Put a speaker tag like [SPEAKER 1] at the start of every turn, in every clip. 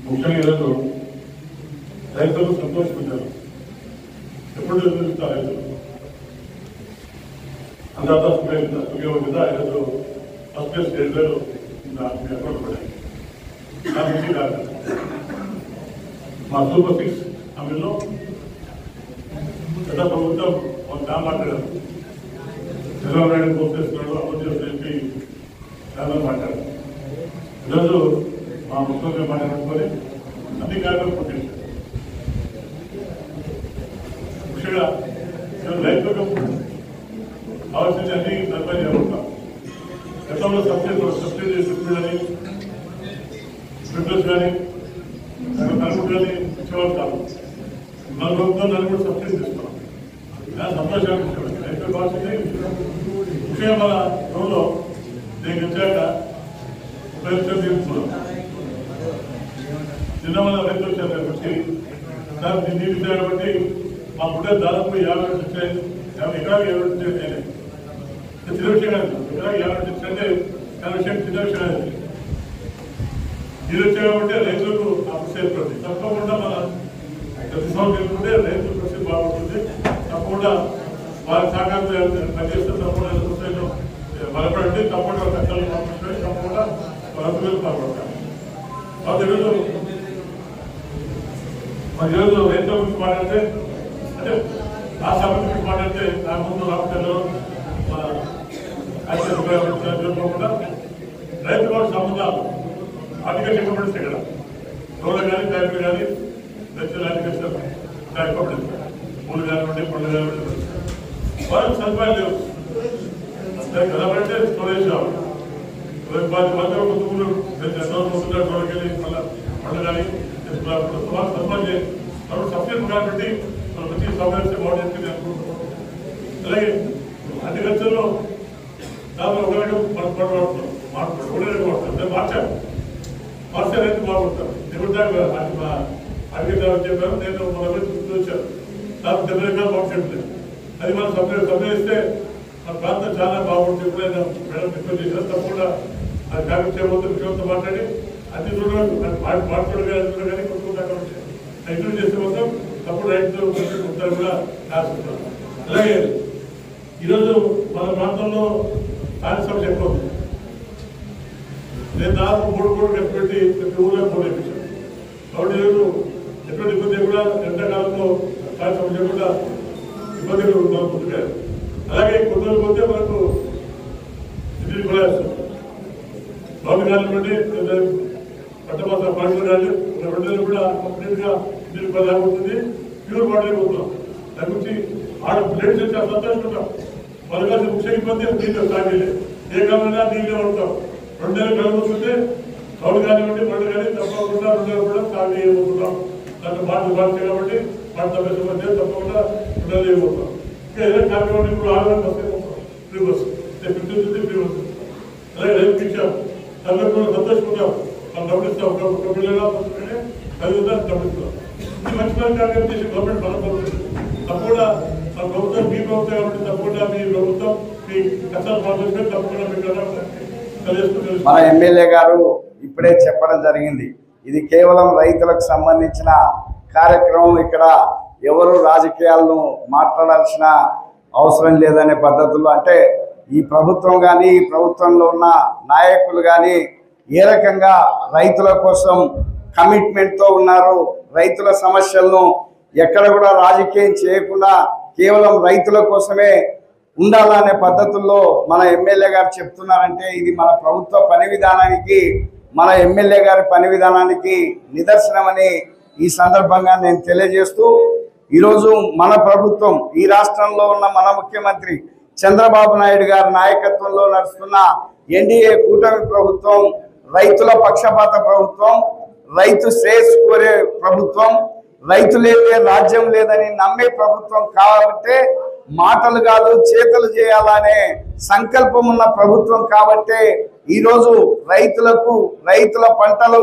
[SPEAKER 1] ముఖ్యంగా ఈరోజు రైతులు సంతోషించారు. ఎప్పుడు ఎదురుస్తారు రైతులు అందాక సుఖంగా ఈరోజు ఫస్ట్ ప్లేస్ 7,000 అకౌంట్ పడాయి. దాని నుంచి కాదు మా సూపర్ 6 అమలులో గత ప్రభుత్వం మాట్లాడారు. చంద్రబాబు నాయుడు పోసేస్తున్నాడు, అభివృద్ధి చేసి చాలా మాట్లాడారు. ఈరోజు మా ముఖ్యమంత్రి మాట్లాడుకొని అన్ని కార్యక్రమం కొట్టేశారు. ముఖ్యంగా రైతులకు కావాల్సిన అన్ని సదుపాయాలు జరుగుతాం. గతంలో సబ్సిడీ అని ట్రిపుల్స్ కానీ నలుగురు కానీ ఇచ్చేవాళ్ళు కాదు. మన ప్రభుత్వం నలుగురు సబ్సిడీ ఇస్తున్నాం. సంతోషాన్ని ఇచ్చేవాళ్ళు రైతులు కావాల్సింది. ముఖ్యంగా మన రోజులో నేను వచ్చాక ఉపయోగించడం తీసుకున్నాం. నిన్న మన రైతులు వచ్చారు వచ్చి సార్ నీళ్ళు ఇచ్చారు కాబట్టి మా పుట్టే దాదాపు 50 వచ్చాయి. ఎకరాలు 50 వచ్చాయి. చిన్న విషయం కాదు. ఎకరాలు 50 వచ్చాయంటే చాలా విషయం చిన్న విషయం కాదు. నీళ్ళు వచ్చాయి కాబట్టి రైతులకు అప్పు ఏర్పడుతుంది. తప్పకుండా మన ప్రతి సంవత్సరం తీసుకుంటే రైతుల పరిస్థితి బాగుంటుంది. తప్పకుండా వారి సహకారం పనిచేస్తే తప్పకుండా సొసైటీలో బలపడండి. తప్పకుండా కష్టాలు పంపించండి. తప్పకుండా రైతులకు బాగుపడతారు. ఈరోజు రైతుల గురించి మాట్లాడితే అంటే రాష్ట్ర అభివృద్ధి గురించి మాట్లాడితే నా ముందు రాష్ట్రాల్లో కూడా రైతు కూడా సంబంధాలు ఆర్థిక చెప్పబడితే ఇక్కడ రోడ్లు కానీ ఫ్యాక్టరీ కానీ రైతులు అగ్రికల్చర్ చెప్పబడింది. పూలు కానివ్వండి, పండ్లు కానివ్వండి, వాళ్ళకి సదుపాయాలు లేవు. కదబడితే స్టోరేజ్ కావాలి. ఊరు రోడ్డుకెళ్ళి మళ్ళీ పండ్లు కానీ సదుపాయం సబ్సిడీ కాబట్టి మనం మంచి సౌకర్యం బాగుంటుంది అనుకుంటున్నాం. అలాగే అగ్రికల్చర్లో దాదాపు ఒక రేటు మనం పడబడుతున్నాం. మాట్లాడుతున్నాం మార్చే రైతు బాగుంటారు. ఇప్పుడు అగ్రికల్చర్ చెప్పారు. నేను మన గురించి వచ్చాను. దాదాపు 70 ఎకరాలు బాగుంటుంది. అది మనం సప్లై ఇస్తే మన ప్రాంతం చాలా బాగుంటుంది. ఎప్పుడైనా మేడం రిక్వెస్ట్ చేసినా తప్పకుండా అది కార్యక్రమం చేయబోతుంది. ముఖ్యమంత్రితో మాట్లాడి అన్ని మాట్లాడు కానీ కొట్టుకుంటా ఇంటర్వ్యూ చేసే మొత్తం తప్పుడు రైతులు ఉంటారు కూడా రాస్తున్నాం. అలాగే ఈరోజు మన ప్రాంతంలో స్థానిక సమస్య ఎక్కువ ఉంది. నేను దాదాపు 3 కోట్లు ఖర్చు పెట్టి ప్రతి ఊళ్ళో పోటీ ఇప్పించాను. కాబట్టి ఈరోజు ఎటువంటి ఇబ్బంది కూడా ఎండాకాలంలో స్థానిక సమస్య కూడా ఇబ్బందులు ముందుకారు. అలాగే కొందరు పోతే మనకు ఇంటికి కూడా బాబు కానివ్వండి, పట్టమాస పాటలు కానీ 2 నెలలు కూడా కంప్లీట్ గా ఇంటికి కూడా ఉంటుంది. ప్యూర్ వాటర్ పోతున్నాం. దాని గురించి ఆడ ప్లేట్స్ వచ్చి సంతోషించుకుంటాం. వాళ్ళ కలిసి ముఖ్య ఇబ్బంది నీళ్ళు తాగలే. ఏ కాలంలో నీళ్ళే ఉంటాం. 2 నెలలు కలుగుతుంటే కౌలు కానివ్వండి, పండు కానీ తప్పకుండా 2 నెలలు కూడా తాగలేకపోతున్నాం. దాంట్లో బాటలు బాగుంటాయి కాబట్టి వాటి తప్ప తప్పకుండా 2 నెలలు అయిపోతాం. ఇంకా ఏదైనా కానివ్వండి, ఇప్పుడు 6 బస్సు అయిపోతాం. Free bus 50 free bus. అలాగే రైతు ఇచ్చాం. అందరూ కూడా సంతోషించుకుంటాం. మనం డబ్బులు ఇస్తాం. ఒక పిల్లగా పుస్తకమే చదువుతాం, డబ్బులు ఇస్తాం. ఇది మంచి పని కార్యక్రమం చేసి గవర్నమెంట్ బలపడుతుంది. తప్పకుండా మన ప్రభుత్వం మీ ప్రభుత్వం కాబట్టి తప్పకుండా మీ ప్రభుత్వం మీ కష్టాలు పాల్గొని తప్పకుండా మీకు
[SPEAKER 2] మన ఎమ్మెల్యే గారు ఇప్పుడే చెప్పడం జరిగింది. ఇది కేవలం రైతులకు సంబంధించిన కార్యక్రమం. ఇక్కడ ఎవరు రాజకీయాలను మాట్లాడాల్సిన అవసరం లేదనే పద్ధతుల్లో, అంటే ఈ ప్రభుత్వం కానీ ఈ ప్రభుత్వంలో ఉన్న నాయకులు కానీ ఏ రకంగా రైతుల కోసం కమిట్మెంట్తో ఉన్నారు, రైతుల సమస్యలను ఎక్కడ కూడా రాజకీయం చేయకుండా కేవలం రైతుల కోసమే ఉండాలనే పద్ధతుల్లో మన ఎమ్మెల్యే గారు చెప్తున్నారంటే ఇది మన ప్రభుత్వ పని విధానానికి, మన ఎమ్మెల్యే గారి పని విధానానికి నిదర్శనమని ఈ సందర్భంగా నేను తెలియజేస్తూ, ఈరోజు మన ప్రభుత్వం, ఈ రాష్ట్రంలో ఉన్న మన ముఖ్యమంత్రి చంద్రబాబు నాయుడు గారి నాయకత్వంలో నడుస్తున్న ఎన్డీఏ కూటమి ప్రభుత్వం రైతుల పక్షపాత ప్రభుత్వం, రైతు శ్రేయస్సు కోరే ప్రభుత్వం, రైతు లేదే రాజ్యం లేదని నమ్మే ప్రభుత్వం కాబట్టి మాటలు కాదు చేతలు చేయాలనే సంకల్పం ఉన్న ప్రభుత్వం కాబట్టి ఈరోజు రైతులకు రైతుల పంటలు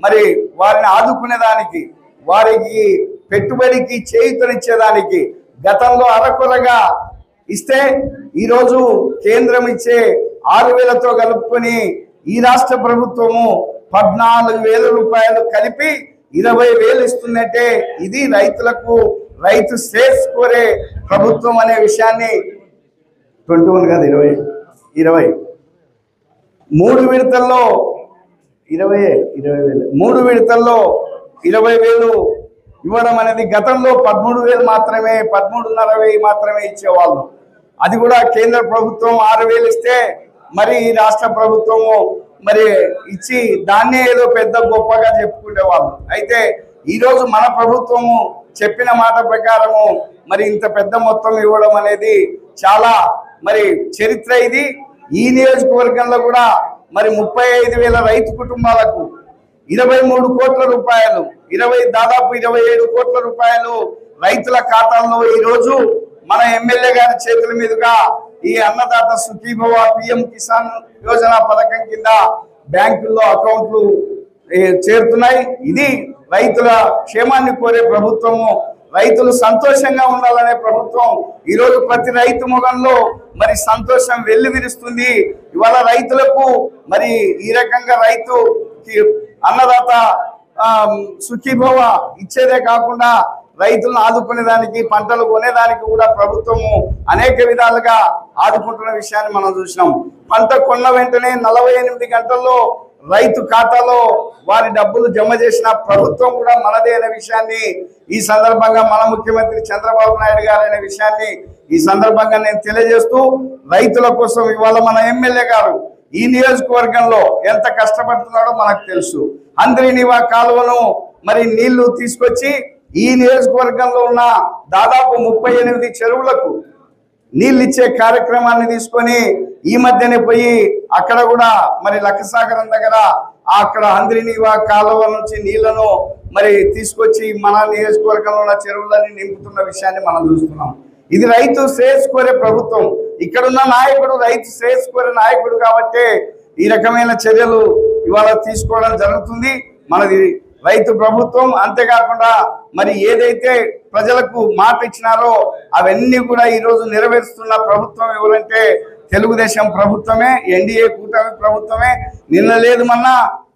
[SPEAKER 2] మరి వారిని ఆదుకునేదానికి, వారికి పెట్టుబడికి చేయూతనిచ్చేదానికి గతంలో అరకొరగా ఇస్తే ఈరోజు కేంద్రం ఇచ్చే 6,000తో కలుపుకొని ఈ రాష్ట్ర ప్రభుత్వము 14,000 రూపాయలు కలిపి 20,000 ఇస్తుందంటే ఇది రైతులకు రైతు శ్రేయస్ కోరే ప్రభుత్వం అనే విషయాన్ని 21 కాదు 20 3 విడతల్లో 20,000 3 విడతల్లో 20,000 ఇవ్వడం అనేది గతంలో 13,000 మాత్రమే 13,500 మాత్రమే ఇచ్చేవాళ్ళు. అది కూడా కేంద్ర ప్రభుత్వం 6,000 ఇస్తే మరి రాష్ట్ర ప్రభుత్వము మరి ఇచ్చి దాన్నే ఏదో పెద్ద గొప్పగా చెప్పుకునేవాళ్ళు. అయితే ఈరోజు మన ప్రభుత్వము చెప్పిన మాట ప్రకారము మరి ఇంత పెద్ద మొత్తం ఇవ్వడం అనేది చాలా మరి చరిత్ర. ఇది ఈ నియోజకవర్గంలో కూడా మరి 35,000 రైతు కుటుంబాలకు 23 కోట్ల రూపాయలు దాదాపు 27 కోట్ల రూపాయలు రైతుల ఖాతాల్లో ఈరోజు మన ఎమ్మెల్యే గారి చేతుల మీదుగా ఈ అన్నదాత సుఖీభవ పిఎం కిసాన్ యోజన పథకం కింద బ్యాంకుల్లో అకౌంట్లు చేరుతున్నాయి. ఇది రైతుల క్షేమాన్ని కోరే ప్రభుత్వము, రైతులు సంతోషంగా ఉండాలనే ప్రభుత్వం. ఈరోజు ప్రతి రైతు ముఖంలో మరి సంతోషం వెల్లివిరుస్తుంది. ఇవాళ రైతులకు మరి ఈ రకంగా రైతు అన్నదాత సుఖీభవ ఇచ్చేదే కాకుండా రైతులను ఆదుకునేదానికి పంటలు కొనేదానికి కూడా ప్రభుత్వము అనేక విధాలుగా ఆదుకుంటున్న విషయాన్ని మనం చూసినాం. పంట కొన్న వెంటనే 48 గంటల్లో రైతు ఖాతాలో వారి డబ్బులు జమ చేసిన ప్రభుత్వం కూడా మనదే అనే విషయాన్ని ఈ సందర్భంగా మన ముఖ్యమంత్రి చంద్రబాబు నాయుడు గారు అనే విషయాన్ని ఈ సందర్భంగా నేను తెలియజేస్తూ, రైతుల కోసం ఇవాళ మన ఎమ్మెల్యే గారు ఈ నియోజకవర్గంలో ఎంత కష్టపడుతున్నాడో మనకు తెలుసు. హంద్రీనివా కాలువను మరి నీళ్లు తీసుకొచ్చి ఈ నియోజకవర్గంలో ఉన్న దాదాపు 38 చెరువులకు నీళ్ళు ఇచ్చే కార్యక్రమాన్ని తీసుకొని ఈ మధ్యనే పోయి అక్కడ కూడా మరి లక్కసాగరం దగ్గర అక్కడ హంద్రీనివా కాలువ నుంచి నీళ్లను మరి తీసుకొచ్చి మన నియోజకవర్గంలో ఉన్న చెరువులని నింపుతున్న విషయాన్ని మనం చూస్తున్నాం. ఇది రైతు శ్రేయస్ కోరే ప్రభుత్వం. ఇక్కడున్న నాయకుడు రైతు శ్రేయస్ కోరే నాయకుడు కాబట్టి ఈ రకమైన చర్యలు ఇవాళ తీసుకోవడం జరుగుతుంది. మనది రైతు ప్రభుత్వం. అంతేకాకుండా మరి ఏదైతే ప్రజలకు మాట ఇచ్చినారో అవన్నీ కూడా ఈరోజు నెరవేరుస్తున్న ప్రభుత్వం ఎవరంటే తెలుగుదేశం ప్రభుత్వమే, ఎన్డీఏ కూటమి ప్రభుత్వమే. నిన్న లేదు మొన్న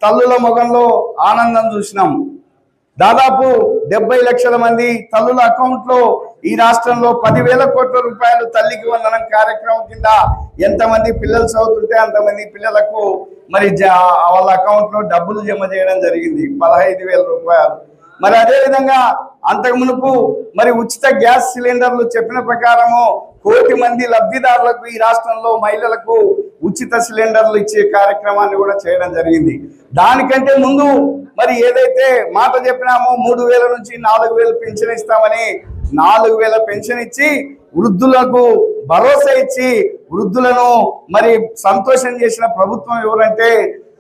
[SPEAKER 2] తల్లుల మొగంలో ఆనందం చూసినాం. దాదాపు 70 లక్షల మంది తల్లుల అకౌంట్లో ఈ రాష్ట్రంలో 10,000 కోట్ల రూపాయలు తల్లికి వందనం కార్యక్రమం కింద ఎంతమంది పిల్లలు చదువుతుంటే అంతమంది పిల్లలకు మరి వాళ్ళ అకౌంట్లో డబ్బులు జమ చేయడం జరిగింది, 15,000 రూపాయలు. మరి అదేవిధంగా అంతకు మునుపు మరి ఉచిత గ్యాస్ సిలిండర్లు చెప్పిన ప్రకారము 1 కోటి మంది లబ్ధిదారులకు ఈ రాష్ట్రంలో మహిళలకు ఉచిత సిలిండర్లు ఇచ్చే కార్యక్రమాన్ని కూడా చేయడం జరిగింది. దానికంటే ముందు మరి ఏదైతే మాట చెప్పినామో 3,000 నుంచి 4,000 పెన్షన్ ఇస్తామని 4,000 పెన్షన్ ఇచ్చి వృద్ధులకు భరోసా ఇచ్చి వృద్ధులను మరి సంతోషం చేసిన ప్రభుత్వం ఎవరంటే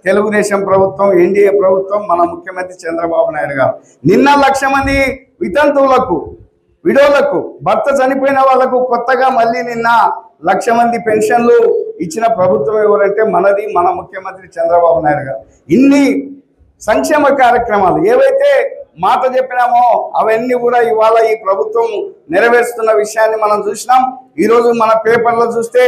[SPEAKER 2] తెలుగుదేశం ప్రభుత్వం, ఎన్డీఏ ప్రభుత్వం, మన ముఖ్యమంత్రి చంద్రబాబు నాయుడు గారు. నిన్న 1,00,000 మంది వితంతువులకు విడోలకు భర్త చనిపోయిన వాళ్లకు కొత్తగా మళ్ళీ నిన్న 1,00,000 మంది పెన్షన్లు ఇచ్చిన ప్రభుత్వం ఎవరంటే మనది, మన ముఖ్యమంత్రి చంద్రబాబు నాయుడు గారు. ఇన్ని సంక్షేమ కార్యక్రమాలు ఏవైతే మాట చెప్పినామో అవన్నీ కూడా ఇవాళ ఈ ప్రభుత్వం నెరవేరుస్తున్న విషయాన్ని మనం చూసినాం. ఈరోజు మన పేపర్లో చూస్తే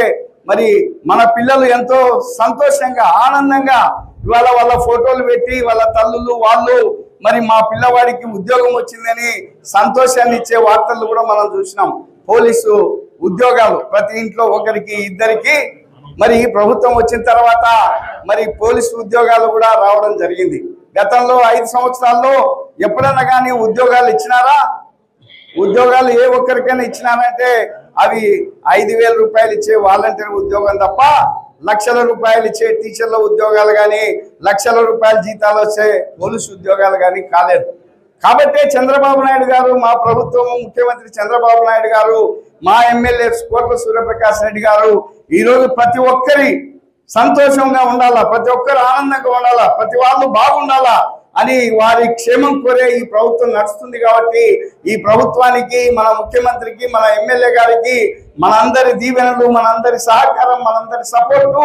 [SPEAKER 2] మరి మన పిల్లలు ఎంతో సంతోషంగా ఆనందంగా ఇవాళ వాళ్ళ ఫోటోలు పెట్టి వాళ్ళ తల్లులు వాళ్ళు మరి మా పిల్లవాడికి ఉద్యోగం వచ్చిందని సంతోషాన్ని ఇచ్చే వార్తలు కూడా మనం చూసినాం. పోలీసు ఉద్యోగాలు ప్రతి ఇంట్లో ఒకరికి ఇద్దరికి మరి ఈ ప్రభుత్వం వచ్చిన తర్వాత మరి పోలీసు ఉద్యోగాలు కూడా రావడం జరిగింది. గతంలో 5 సంవత్సరాల్లో ఎప్పుడన్నా కానీ ఉద్యోగాలు ఇచ్చినారా? ఉద్యోగాలు ఏ ఒక్కరికైనా ఇచ్చినారంటే అవి 5,000 రూపాయలు ఇచ్చే వాలంటీర్ ఉద్యోగం తప్ప లక్షల రూపాయలు ఇచ్చే టీచర్ల ఉద్యోగాలు కానీ లక్షల రూపాయల జీతాలు వచ్చే పోలీసు ఉద్యోగాలు కానీ కాలేదు. కాబట్టి చంద్రబాబు నాయుడు గారు, మా ప్రభుత్వం, ముఖ్యమంత్రి చంద్రబాబు నాయుడు గారు, మా ఎమ్మెల్యే కోట్ల సూర్యప్రకాష్ రెడ్డి గారు ఈరోజు ప్రతి ఒక్కరి సంతోషంగా ఉండాలా, ప్రతి ఒక్కరు ఆనందంగా ఉండాలా, ప్రతి వాళ్ళు బాగుండాలా అని వారి క్షేమం కోరే ఈ ప్రభుత్వం నడుస్తుంది కాబట్టి ఈ ప్రభుత్వానికి, మన ముఖ్యమంత్రికి, మన ఎమ్మెల్యే గారికి మనందరి దీవెనలు, మనందరి సహకారం, మనందరి సపోర్టు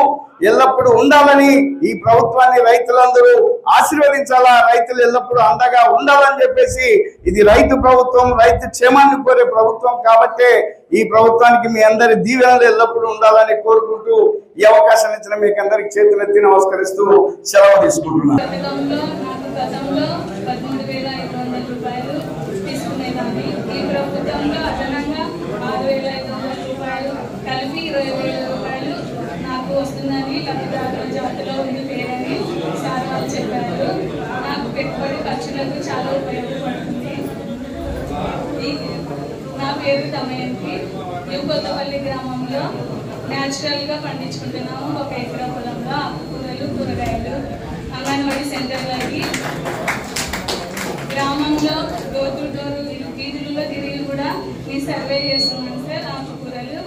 [SPEAKER 2] ఎల్లప్పుడూ ఉండాలని, ఈ ప్రభుత్వాన్ని రైతులందరూ ఆశీర్వదించాలా, రైతులు ఎల్లప్పుడూ అండగా ఉండాలని చెప్పేసి, ఇది రైతు ప్రభుత్వం, రైతు క్షేమాన్ని కోరే ప్రభుత్వం కాబట్టే ఈ ప్రభుత్వానికి మీ అందరి దీవెనలు ఎల్లప్పుడూ ఉండాలని కోరుకుంటూ ఈ అవకాశం ఇచ్చిన మీకు అందరికి చేతులెత్తి నమస్కరిస్తూ సెలవు తీసుకుంటున్నాను.
[SPEAKER 3] గతంలో 13,500 రూపాయలు తీసుకునేదాన్ని. ఈ ప్రభుత్వంలో అదనంగా 6,500 రూపాయలు కలిపి 20,000 రూపాయలు నాకు వస్తుందని లబ్ధిదారుల జాబితాలో ఉంది పేరని సార్ వాళ్ళు చెప్పారు. నాకు పెట్టుబడి ఖర్చులకు చాలా ఉపయోగపడుతుంది. నా పేరు దమయంతి. కొత్తపల్లి గ్రామంలో న్యాచురల్గా పండించుకుంటున్నాము. 1 ఎకరా పొలంలో ఆకుకూరలు, కూరగాయలు, అంగన్వాడీ సెంటర్లకి గ్రామంలో డోర్ టు డోర్ వీధులలో తిరిగి కూడా మీ సర్వే చేస్తున్నాను సార్. ఆకుకూరలు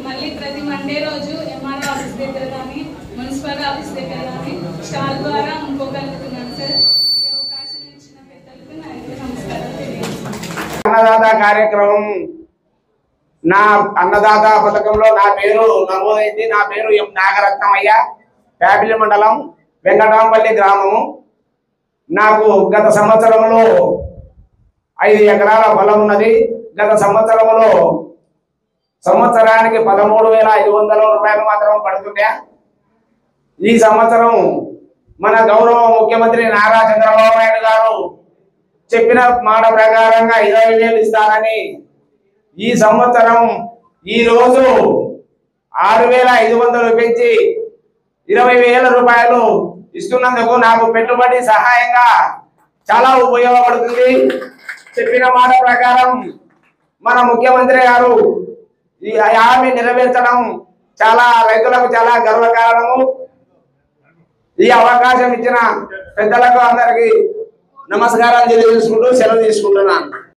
[SPEAKER 3] మళ్ళీ ప్రతి మండే రోజు ఎంఆర్ఓ ఆఫీస్ దగ్గర కానీ, మున్సిపల్ ఆఫీస్ దగ్గర కానీ స్టాల్ ద్వారా అమ్ముకోగలుగుతున్నాను సార్. ఈ అవకాశం ఇచ్చిన పెద్దలకు నా నమస్కారం తెలియజేస్తున్నాను.
[SPEAKER 4] అన్నదాత కార్యక్రమం, నా అన్నదాత పథకంలో నా పేరు నమోదైంది. నా పేరు ఎం నాగరత్నమయ్య, ప్యాపిలి మండలం, వెంకటాంపల్లి గ్రామము. నాకు గత సంవత్సరంలో 5 ఎకరాల పొలం ఉన్నది. గత సంవత్సరంలో సంవత్సరానికి 13,500 రూపాయలు మాత్రం పడుతుండే. ఈ సంవత్సరం మన గౌరవ ముఖ్యమంత్రి నారా చంద్రబాబు నాయుడు గారు చెప్పిన మాట ప్రకారంగా 20,000 ఇస్తారని ఈ సంవత్సరం ఈరోజు 6,500 పెంచి 20,000 రూపాయలు ఇస్తున్నందుకు నాకు పెట్టుబడి సహాయంగా చాలా ఉపయోగపడుతుంది. చెప్పిన మాట ప్రకారం మన ముఖ్యమంత్రి గారు ఈ హామీ నెరవేర్చడం చాలా రైతులకు చాలా గర్వకారణము. ఈ అవకాశం ఇచ్చిన పెద్దలకు అందరికీ నమస్కారం తెలియజేసుకుంటూ సెలవు తీసుకుంటున్నాను.